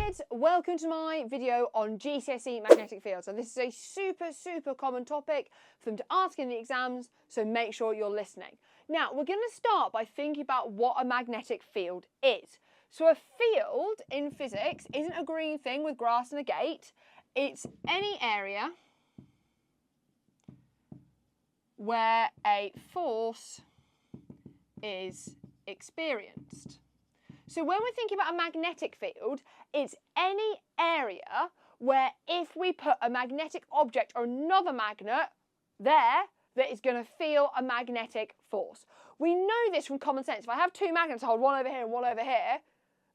kids, welcome to my video on GCSE magnetic fields. So this is a super common topic for them to ask in the exams, so make sure you're listening. Now we're going to start by thinking about what a magnetic field is. So a field in physics isn't a green thing with grass and a gate. It's any area where a force is experienced. So when we're thinking about a magnetic field, it's any area where if we put a magnetic object or another magnet there, that is going to feel a magnetic force. We know this from common sense. If I have two magnets, I hold one over here and one over here,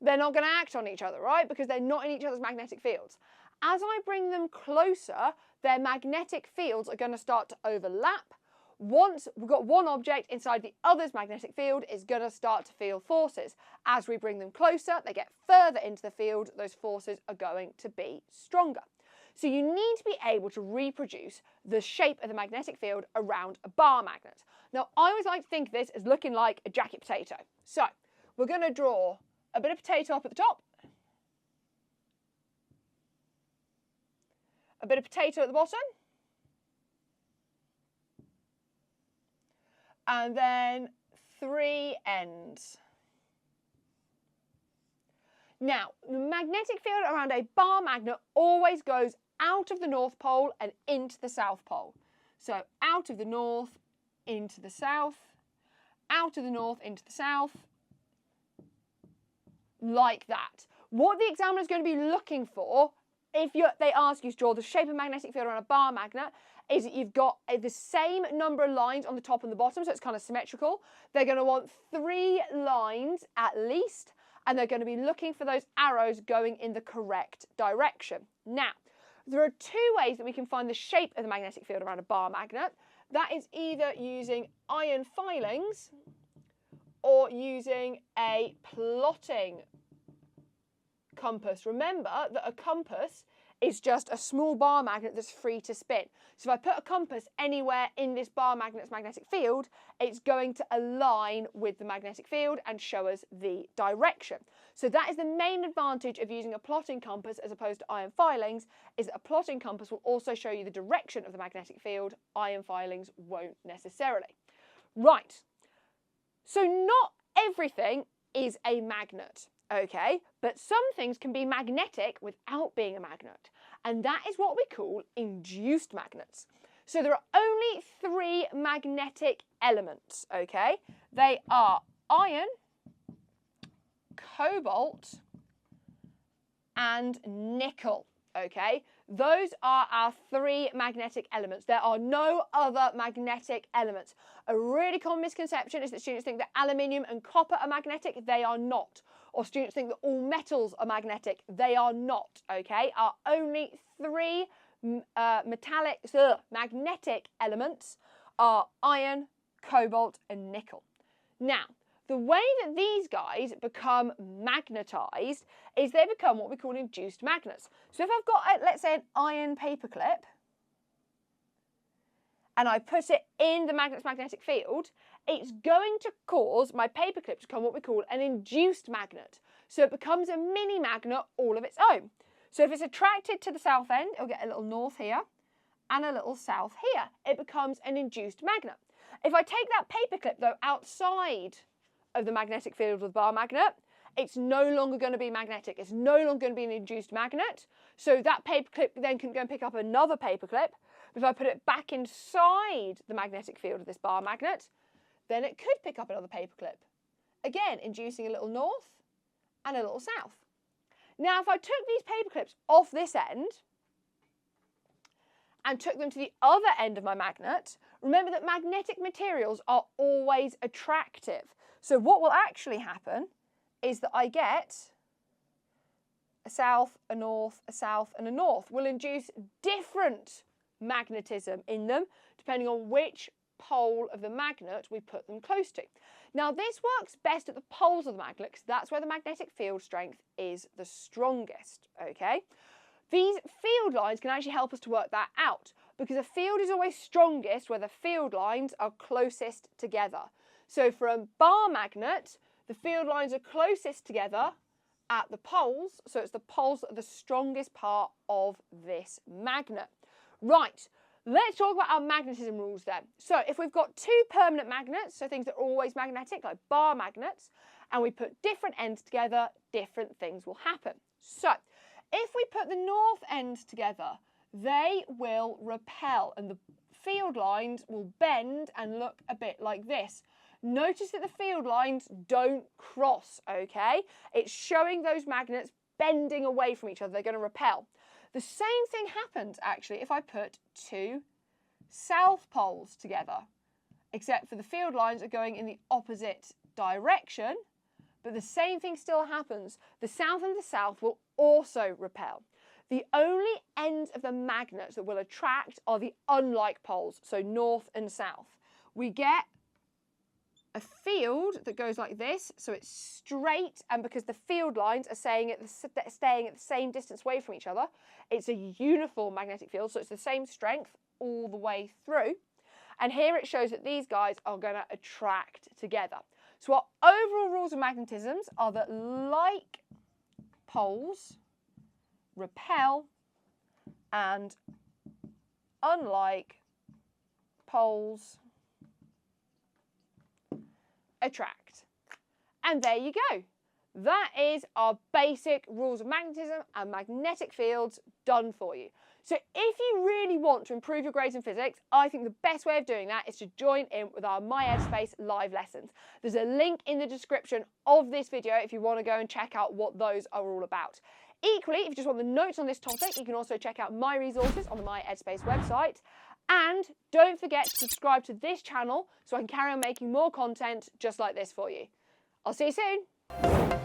they're not going to act on each other, right? Because they're not in each other's magnetic fields. As I bring them closer, their magnetic fields are going to start to overlap. Once we've got one object inside the other's magnetic field, it's going to start to feel forces. As we bring them closer, they get further into the field, those forces are going to be stronger. So you need to be able to reproduce the shape of the magnetic field around a bar magnet. Now, I always like to think of this as looking like a jacket potato. So we're going to draw a bit of potato up at the top, a bit of potato at the bottom, and then three ends. Now, the magnetic field around a bar magnet always goes out of the North Pole and into the South Pole. So out of the North, into the South, out of the North, into the South, like that. What the examiner is going to be looking for, if they ask you to draw the shape of a magnetic field around a bar magnet, is that you've got the same number of lines on the top and the bottom, so it's kind of symmetrical. They're going to want 3 lines at least, and they're going to be looking for those arrows going in the correct direction. Now, there are 2 ways that we can find the shape of the magnetic field around a bar magnet. That is either using iron filings or using a plotting compass. Remember that a compass is just a small bar magnet that's free to spin. So if I put a compass anywhere in this bar magnet's magnetic field, it's going to align with the magnetic field and show us the direction. So that is the main advantage of using a plotting compass as opposed to iron filings, is that a plotting compass will also show you the direction of the magnetic field. Iron filings won't necessarily. Right, so not everything is a magnet. Okay, but some things can be magnetic without being a magnet, and that is what we call induced magnets. So there are only 3 magnetic elements, okay? They are iron, cobalt, and nickel, okay? Those are our 3 magnetic elements. There are no other magnetic elements. A really common misconception is that students think that aluminium and copper are magnetic. They are not. Or students think that all metals are magnetic. They are not, okay? Our only 3 magnetic elements are iron, cobalt, and nickel. Now, the way that these guys become magnetised is they become what we call induced magnets. So if I've got, let's say, an iron paperclip, and I put it in the magnet's magnetic field, it's going to cause my paperclip to become what we call an induced magnet. So it becomes a mini magnet all of its own. So if it's attracted to the south end, it'll get a little north here and a little south here. It becomes an induced magnet. If I take that paperclip, though, outside of the magnetic field of the bar magnet, it's no longer going to be magnetic. It's no longer going to be an induced magnet. So that paperclip then can go and pick up another paperclip. If I put it back inside the magnetic field of this bar magnet, then it could pick up another paperclip. Again, inducing a little north and a little south. Now, if I took these paperclips off this end and took them to the other end of my magnet, remember that magnetic materials are always attractive. So what will actually happen is that I get a south, a north, a south, and a north. Will induce different magnetism in them depending on which pole of the magnet we put them close to. Now this works best at the poles of the magnet because that's where the magnetic field strength is the strongest, okay? These field lines can actually help us to work that out because a field is always strongest where the field lines are closest together. So for a bar magnet, the field lines are closest together at the poles, so it's the poles that are the strongest part of this magnet. Right, let's talk about our magnetism rules then. So if we've got two permanent magnets, so things that are always magnetic, like bar magnets, and we put different ends together, different things will happen. So if we put the north ends together, they will repel and the field lines will bend and look a bit like this. Notice that the field lines don't cross, okay? It's showing those magnets bending away from each other. They're going to repel. The same thing happens, actually, if I put two south poles together, except for the field lines are going in the opposite direction, but the same thing still happens. The south and the south will also repel. The only ends of the magnets that will attract are the unlike poles, so north and south. We get a field that goes like this, so it's straight, and because the field lines are staying at the same distance away from each other, it's a uniform magnetic field, so it's the same strength all the way through. And here it shows that these guys are going to attract together. So our overall rules of magnetisms are that like poles repel and unlike poles attract. And there you go. That is our basic rules of magnetism and magnetic fields done for you. So if you really want to improve your grades in physics, I think the best way of doing that is to join in with our My Headspace live lessons. There's a link in the description of this video if you want to go and check out what those are all about. Equally, if you just want the notes on this topic, you can also check out my resources on the My Headspace website. And don't forget to subscribe to this channel so I can carry on making more content just like this for you. I'll see you soon.